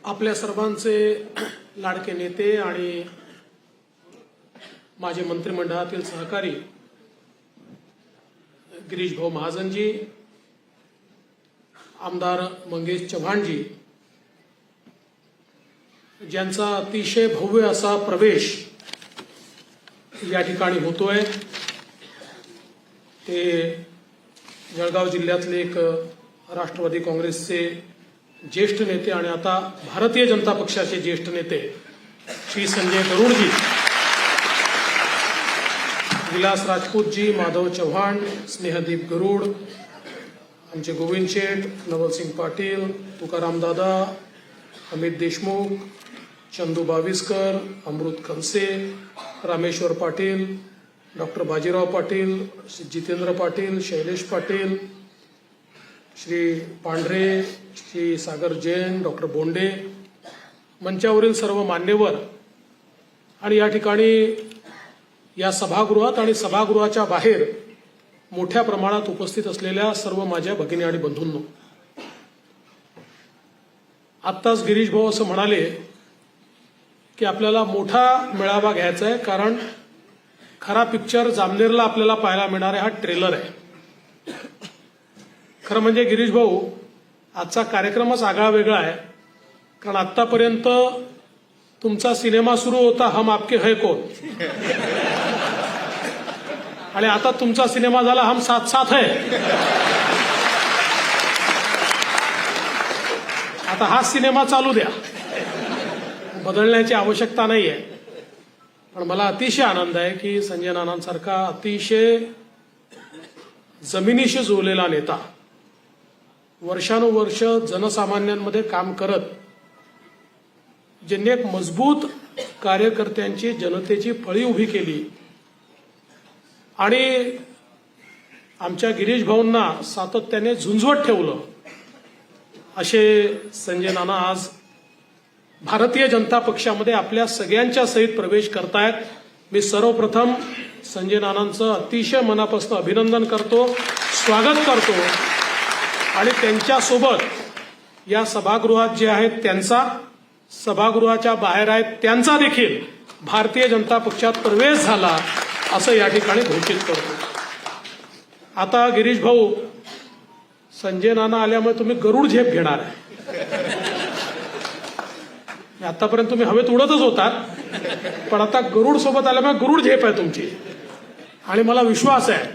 आपल्या सर्वांचे लाडके नेते आणि माझे मंत्रिमंडळातील सहकारी गिरीश भाऊ महाजनजी, आमदार मंगेश चव्हाणजी, ज्यांचा अतिशय भव्य असा प्रवेश या ठिकाणी होतोय, ते जळगाव जिल्ह्यातले एक राष्ट्रवादी काँग्रेसचे ज्येष्ठ नेते आणि आता भारतीय जनता पक्षाचे ज्येष्ठ नेते श्री संजय गरुडजी, विलास राजपूतजी, माधव चव्हाण, स्नेहदीप गरुड, आमचे गोविंद शेठ, नवलसिंग पाटील, तुकाराम दादा, अमित देशमुख, चंदू बाविस्कर, अमृत खलसे, रामेश्वर पाटील, डॉक्टर बाजीराव पाटील, जितेंद्र पाटील, शैलेश पाटील, श्री पांढरे, श्री सागर जैन, डॉक्टर बोंडे, मंचावरील सर्व मान्यवर आणि या ठिकाणी या सभागृहात आणि सभागृहाच्या बाहेर मोठ्या प्रमाणात उपस्थित असलेल्या सर्व माझ्या भगिनी आणि बंधूंनो, आत्ताच गिरीश भाऊ असं म्हणाले की आपल्याला मोठा मेळावा घ्यायचा आहे, कारण खरा पिक्चर जामनेरला आपल्याला पाहायला मिळणार आहे, हा ट्रेलर आहे. खरं म्हणजे गिरीश भाऊ, आजचा कार्यक्रमच आगळा वेगळा आहे, कारण आतापर्यंत तुमचा सिनेमा सुरू होता हम आपके है कौन, आणि आता तुमचा सिनेमा झाला हम साथ साथ है. आता हा सिनेमा चालू द्या, बदलण्याची आवश्यकता नाहीये. पण मला अतिशय आनंद आहे की संजय नानांसारखा अतिशय जमिनीशी जोडलेला नेता, वर्षानुवर्ष जनसामान्यांमध्ये काम करत, ज्यांनी एक मजबूत कार्यकर्त्यांची, जनतेची फळी उभी केली आणि आमच्या गिरीश भाऊंना सातत्याने झुंजवत ठेवलं, असे संजय नाना आज भारतीय जनता पक्षामध्ये आपल्या सगळ्यांच्या सहित प्रवेश करतायत. मी सर्वप्रथम संजय नानांचं अतिशय मनापासून अभिनंदन करतो, स्वागत करतो आणि त्यांच्यासोबत या सभागृहात जे आहेत त्यांचा, सभागृहाच्या बाहेर आहेत त्यांचा देखील भारतीय जनता पक्षात प्रवेश झाला असं या ठिकाणी घोषित करतो. आता गिरीश भाऊ, संजय नाना आल्यामुळे तुम्ही गरुड झेप घेणार आहे. आतापर्यंत तुम्ही हवेत उडतच होतात, पण आता गरुड सोबत आल्यामुळे गरुड झेप आहे तुमची. आणि मला विश्वास आहे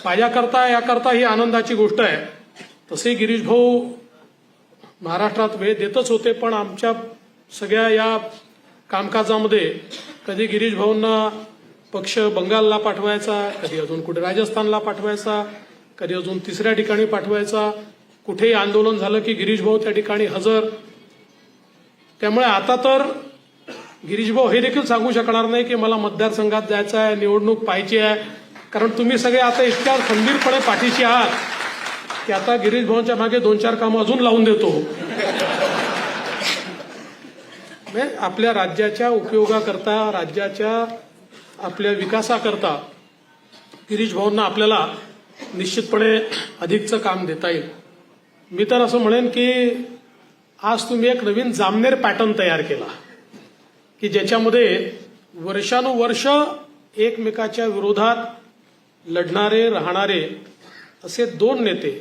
माझ्याकरता याकरता ही आनंदाची गोष्ट आहे. तसे गिरीश भाऊ महाराष्ट्रात वेळ देतच होते, पण आमच्या सगळ्या या कामकाजामध्ये कधी गिरीश भाऊंना पक्ष बंगालला पाठवायचा, कधी अजून कुठे राजस्थानला पाठवायचा, कधी अजून तिसऱ्या ठिकाणी पाठवायचा, कुठेही आंदोलन झालं की गिरीश भाऊ त्या ठिकाणी हजर. त्यामुळे आता तर गिरीश भाऊ हे देखील सांगू शकणार नाही की मला मतदारसंघात जायचं आहे, निवडणूक पाहायची आहे, कारण तुम्ही सगळे आता इतक्या खंबीरपणे पाठीशी आहात की आता गिरीश भाऊंच्या मागे 2-4 कामं अजून लावून देतो. आपल्या राज्याच्या उपयोगाकरता, राज्याच्या आपल्या विकासाकरता गिरीश भाऊंना आपल्याला निश्चितपणे अधिकचं काम देता येईल. मी तर असं म्हणेन की आज तुम्ही एक नवीन जामनेर पॅटर्न तयार केला की ज्याच्यामध्ये वर्षानुवर्ष एकमेकाच्या विरोधात लढणारे, राहणारे असे 2 नेते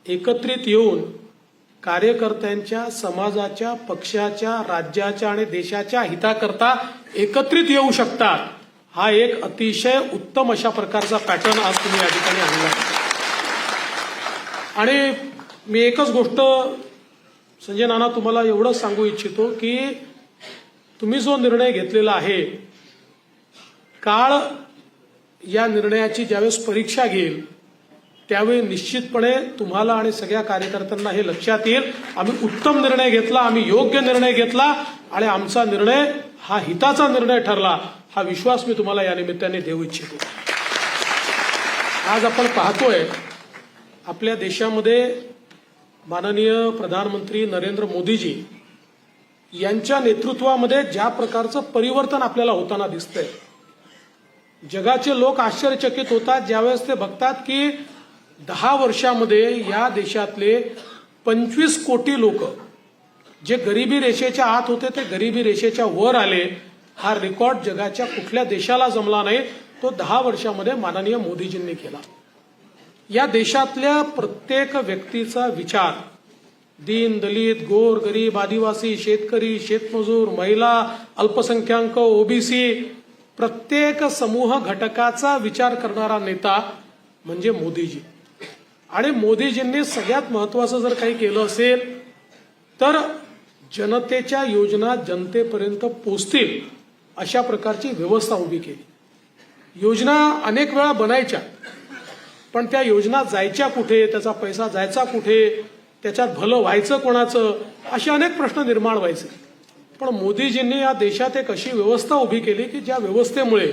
एकत्रित येऊन कार्यकर्त्यांच्या, समाजाच्या, पक्षाच्या, राज्याच्या आणि देशाच्या हिताकरता एकत्रित येऊ शकतात. हा एक अतिशय उत्तम अशा प्रकारचा पॅटर्न आज तुम्ही या ठिकाणी आणला. आणि मी एकच गोष्ट संजय नाना तुम्हाला एवढंच सांगू इच्छितो की तुम्ही जो निर्णय घेतलेला आहे, काळ या निर्णयाची ज्यावेळेस परीक्षा घेईल त्यावेळी निश्चितपणे तुम्हाला आणि सगळ्या कार्यकर्त्यांना हे लक्षात येईल, आम्ही उत्तम निर्णय घेतला, आम्ही योग्य निर्णय घेतला आणि आमचा निर्णय हा हिताचा निर्णय ठरला, हा विश्वास मी तुम्हाला या निमित्ताने देऊ इच्छितो. आज आपण पाहतोय आपल्या देशामध्ये माननीय प्रधानमंत्री नरेंद्र मोदीजी यांच्या नेतृत्वामध्ये ज्या प्रकारचं परिवर्तन आपल्याला होताना दिसतंय. जगाचे लोक आश्चर्यचकित होतात ज्यावेळेस ते बघतात की 10 वर्षामध्ये या देशातले 25 कोटी लोक जे गरिबी रेषेच्या आत होते ते गरिबी रेषेच्या वर आले. हा रेकॉर्ड जगाच्या कुठल्या देशाला जमला नाही, तो 10 वर्षामध्ये माननीय मोदीजींनी केला. या देशातल्या प्रत्येक व्यक्तीचा विचार, दीन दलित गोर गरीब आदिवासी शेतकरी शेतमजूर महिला अल्पसंख्याक ओबीसी प्रत्येक समूह घटकाचा विचार करणारा नेता म्हणजे मोदीजी. आणि मोदीजींनी सगळ्यात महत्वाचं जर काही केलं असेल तर जनतेच्या योजना जनतेपर्यंत पोहोचतील अशा प्रकारची व्यवस्था उभी केली. योजना अनेक वेळा बनायच्या, पण त्या योजना जायच्या कुठे, त्याचा पैसा जायचा कुठे, त्याच्यात भलं व्हायचं कोणाचं, असे अनेक प्रश्न निर्माण व्हायचे. पण मोदीजींनी या देशात एक अशी व्यवस्था उभी केली की ज्या व्यवस्थेमुळे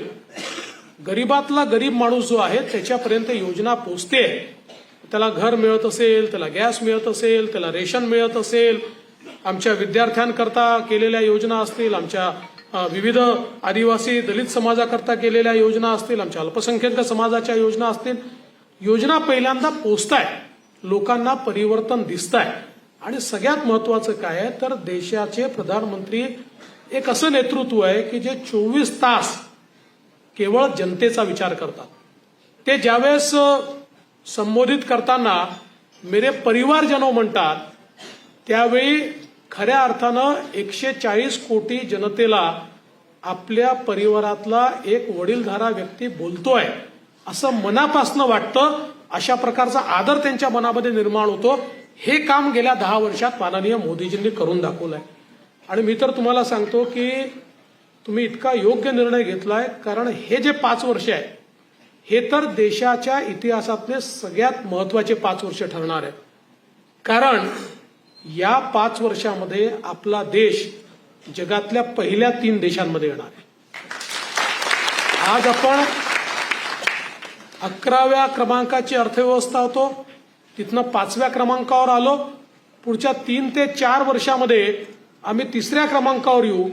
गरीबातला गरीब माणूस जो आहे त्याच्यापर्यंत योजना पोचते. त्याला घर मिळत असेल, त्याला गॅस मिळत असेल, त्याला रेशन मिळत असेल, आमच्या विद्यार्थ्यांकरता केलेल्या योजना असतील, आमच्या विविध आदिवासी दलित समाजाकरता केलेल्या योजना असतील, आमच्या अल्पसंख्याक समाजाच्या योजना असतील. योजना पहिल्यांदा पोचताय, लोकांना परिवर्तन दिसतंय. आणि सगळ्यात महत्वाचं काय आहे तर देशाचे प्रधानमंत्री एक असं नेतृत्व आहे की जे 24 तास केवळ जनतेचा विचार करतात. ते ज्यावेळेस संबोधित करताना मेरे परिवारजनो म्हणतात, त्यावेळी खऱ्या अर्थानं 140 कोटी जनतेला आपल्या परिवारातला एक वडीलधारा व्यक्ती बोलतोय असं मनापासनं वाटतं. अशा प्रकारचा आदर त्यांच्या मनामध्ये निर्माण होतो. हे काम गेल्या 10 वर्षात माननीय मोदीजींनी करून दाखवलंय. आणि मी तर तुम्हाला सांगतो की तुम्ही इतका योग्य निर्णय घेतलाय, कारण हे जे 5 वर्ष आहे हे तर देशाच्या इतिहासातले सगळ्यात महत्वाचे 5 वर्ष ठरणार आहे. कारण या 5 वर्षामध्ये आपला देश जगातल्या पहिल्या 3 देशांमध्ये येणार आहे. आज आपण 11व्या क्रमांकाची अर्थव्यवस्था होतो, तिथनं 5व्या क्रमांकावर आलो. पुढच्या 3 ते 4 वर्षामध्ये आम्ही 3ऱ्या क्रमांकावर येऊ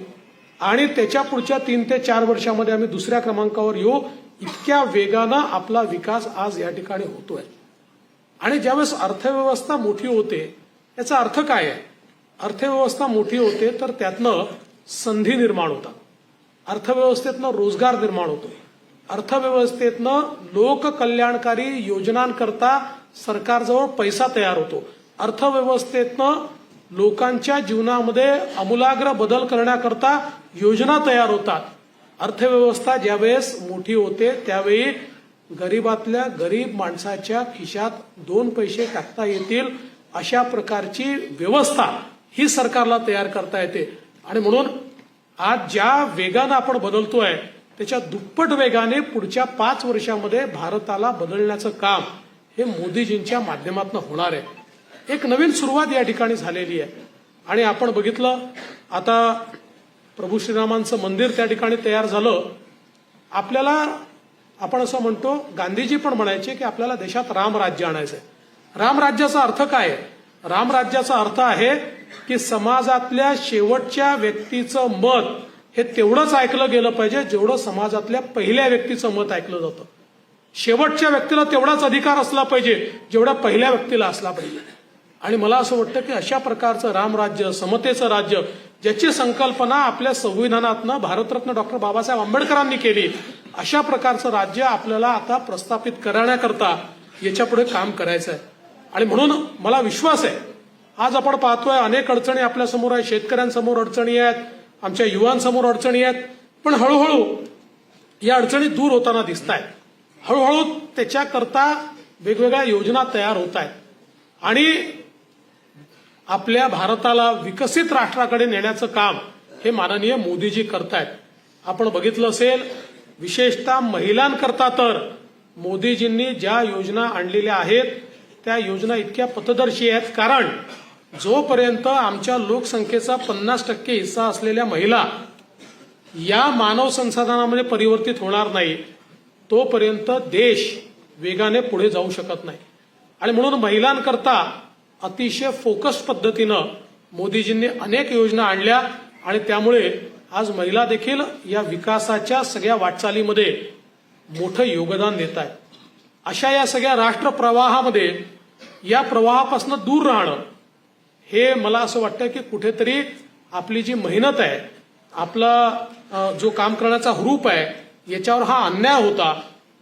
आणि त्याच्या पुढच्या 3 ते 4 वर्षामध्ये आम्ही 2ऱ्या क्रमांकावर येऊ. इतक्या वेगानं आपला विकास आज या ठिकाणी होतोय. आणि ज्यावेळेस अर्थव्यवस्था मोठी होते याचा अर्थ काय आहे? अर्थव्यवस्था मोठी होते तर त्यातनं संधी निर्माण होतात, अर्थव्यवस्थेतनं रोजगार निर्माण होतो, अर्थव्यवस्थेतनं लोककल्याणकारी योजनांकरता सरकारजवळ पैसा तयार होतो, अर्थव्यवस्थेतनं लोकांच्या जीवनामध्ये आमूलाग्र बदल करण्याकरता योजना तयार होतात. अर्थव्यवस्था ज्यावेळेस मोठी होते त्यावेळी गरीबातल्या गरीब माणसाच्या खिशात 2 पैसे टाकता येतील अशा प्रकारची व्यवस्था ही सरकारला तयार करता येते. आणि म्हणून आज ज्या वेगानं आपण बदलतोय त्याच्या दुप्पट वेगाने पुढच्या 5 वर्षामध्ये भारताला बदलण्याचं काम हे मोदीजींच्या माध्यमातून होणार आहे. एक नवीन सुरुवात या ठिकाणी झालेली आहे. आणि आपण बघितलं आता प्रभू श्रीरामांचं मंदिर त्या ठिकाणी तयार झालं. आपल्याला आपण असं म्हणतो, गांधीजी पण म्हणायचे की आपल्याला देशात रामराज्य आणायचंय. रामराज्याचा अर्थ काय आहे? रामराज्याचा अर्थ आहे की समाजातल्या शेवटच्या व्यक्तीचं मत हे तेवढंच ऐकलं गेलं पाहिजे जेवढं समाजातल्या पहिल्या व्यक्तीचं मत ऐकलं जातं. शेवटच्या व्यक्तीला तेवढाच अधिकार असला पाहिजे जेवढा पहिल्या व्यक्तीला असला पाहिजे. आणि मला असं वाटतं की अशा प्रकारचं रामराज्य, समतेचं राज्य, ज्याची संकल्पना आपल्या संविधानातनं भारतरत्न डॉक्टर बाबासाहेब आंबेडकरांनी केली, अशा प्रकारचं राज्य आपल्याला आता प्रस्थापित करण्याकरता याच्यापुढे काम करायचं आहे. आणि म्हणून मला विश्वास आहे, आज आपण पाहतोय अनेक अडचणी आपल्या समोर आहेत, शेतकऱ्यांसमोर अडचणी आहेत, आमच्या युवांसमोर अडचणी आहेत, पण हळूहळू या अडचणी दूर होताना दिसत आहेत. हळूहळू त्याच्याकरता वेगवेगळ्या योजना तयार होत आहेत आणि आपल्या भारताला विकसित राष्ट्राकडे नेण्याचं काम हे माननीय मोदीजी करतायत. आपण बघितलं असेल, विशेषतः महिलांकरता तर मोदीजींनी ज्या योजना आणलेल्या आहेत त्या योजना इतक्या पथदर्शी आहेत. कारण जोपर्यंत आमच्या लोकसंख्येचा 50% हिस्सा असलेल्या महिला या मानव संसाधनामध्ये परिवर्तित होणार नाही तोपर्यंत देश वेगाने पुढे जाऊ शकत नाही. आणि म्हणून महिलांकरता अतिशय फोकस पद्धतीनं मोदीजींनी अनेक योजना आणल्या आणि त्यामुळे आज महिला देखील या विकासाच्या सगळ्या वाटचालीमध्ये मोठं योगदान देत आहेत. अशा या सगळ्या राष्ट्र प्रवाहामध्ये या प्रवाहापासून दूर राहणं हे मला असं वाटतं की कुठेतरी आपली जी मेहनत आहे, आपला जो काम करण्याचा हुरूप आहे, याच्यावर हा अन्याय होता.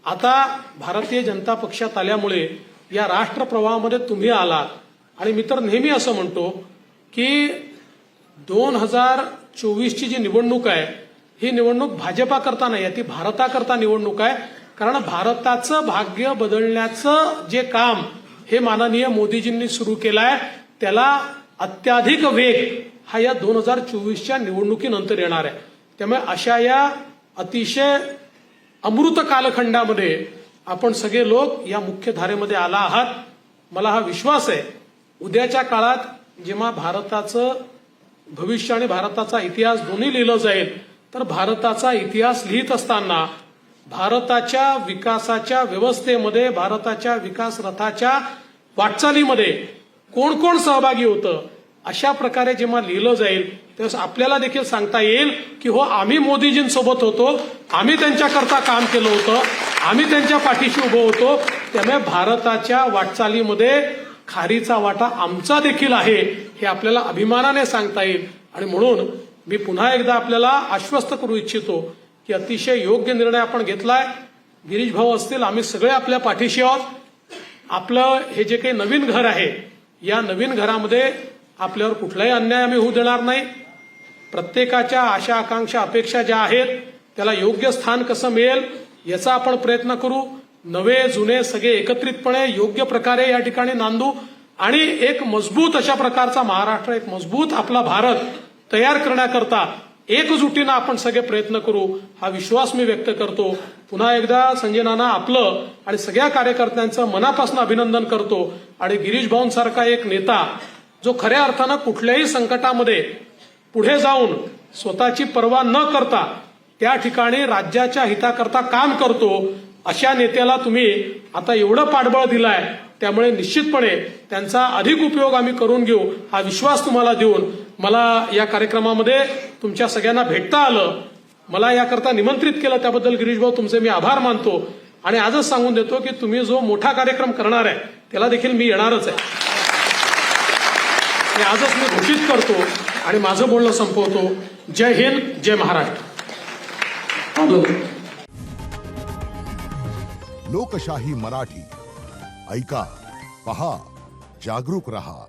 आता भारतीय जनता पक्षात आल्यामुळे या राष्ट्र प्रवाहामध्ये तुम्ही आलात. आणि मी तर नेहमी असं म्हणतो की 2024ची जी निवडणूक आहे, ही निवडणूक भाजपाकरता नाही आहे, ती भारताकरता निवडणूक आहे. कारण भारताचं भाग्य बदलण्याचं जे काम हे माननीय मोदीजींनी सुरू केलं आहे, त्याला अत्याधिक वेग हा या 2024च्या निवडणुकीनंतर येणार आहे. त्यामुळे अशा या अतिशय अमृत कालखंडामध्ये आपण सगळे लोक या मुख्य धारेमध्ये आला आहात. मला हा विश्वास आहे, उद्याच्या काळात जेव्हा भारताचं भविष्य आणि भारताचा इतिहास दोन्ही लिहिलं जाईल, तर भारताचा इतिहास लिहित असताना भारताच्या विकासाच्या व्यवस्थेमध्ये, भारताच्या विकास रथाच्या वाटचालीमध्ये कोण कोण सहभागी होतं, अशा प्रकारे जेव्हा लिहिलं जाईल तेव्हा आपल्याला देखील सांगता येईल की हो, आम्ही मोदीजींसोबत होतो, आम्ही त्यांच्याकरता काम केलं होतं, आम्ही त्यांच्या पाठीशी उभं होतो. त्यामुळे भारताच्या वाटचालीमध्ये खारीचा वाटा आमचा देखील आहे, हे आपल्याला अभिमानाने सांगता येईल. आणि म्हणून मी पुन्हा एकदा आपल्याला आश्वस्त करू इच्छितो की अतिशय योग्य निर्णय आपण घेतलाय. गिरीश भाऊ असतील, आम्ही सगळे आपल्या पाठीशी आहोत. आपलं हे जे काही नवीन घर आहे, या नवीन घरामध्ये आपल्यावर कुठलाही अन्याय आम्ही होऊ देणार नाही. प्रत्येकाच्या आशा आकांक्षा अपेक्षा ज्या आहेत त्याला योग्य स्थान कसं मिळेल याचा आपण प्रयत्न करू. नवे जुने सगळे एकत्रितपणे योग्य प्रकारे या ठिकाणी नांदू आणि एक मजबूत अशा प्रकारचा महाराष्ट्र, एक मजबूत आपला भारत तयार करण्याकरता एकजुटीनं आपण सगळे प्रयत्न करू, हा विश्वास मी व्यक्त करतो. पुन्हा एकदा संजय नाना आपलं आणि सगळ्या कार्यकर्त्यांचं मनापासून अभिनंदन करतो. आणि गिरीश भाऊंसारखा एक नेता जो खऱ्या अर्थानं कुठल्याही संकटामध्ये पुढे जाऊन स्वतःची पर्वा न करता त्या ठिकाणी राज्याच्या हिताकरता काम करतो, अशा नेत्याला तुम्ही आता एवढं पाठबळ दिलाय. त्यामुळे निश्चितपणे त्यांचा अधिक उपयोग आम्ही करून घेऊ, हा विश्वास तुम्हाला देऊन मला या कार्यक्रमामध्ये तुमच्या सगळ्यांना भेटता आलं, मला याकरता निमंत्रित केलं, त्याबद्दल गिरीश भाऊ तुमचे मी आभार मानतो. आणि आजच सांगून देतो की तुम्ही जो मोठा कार्यक्रम करणार आहे त्याला देखील मी येणारच आहे, हे आजच मी घोषित करतो आणि माझं बोलणं संपवतो. जय हिंद, जय महाराष्ट्र. लोकशाही मराठी ऐका, पहा, जागरूक रहा.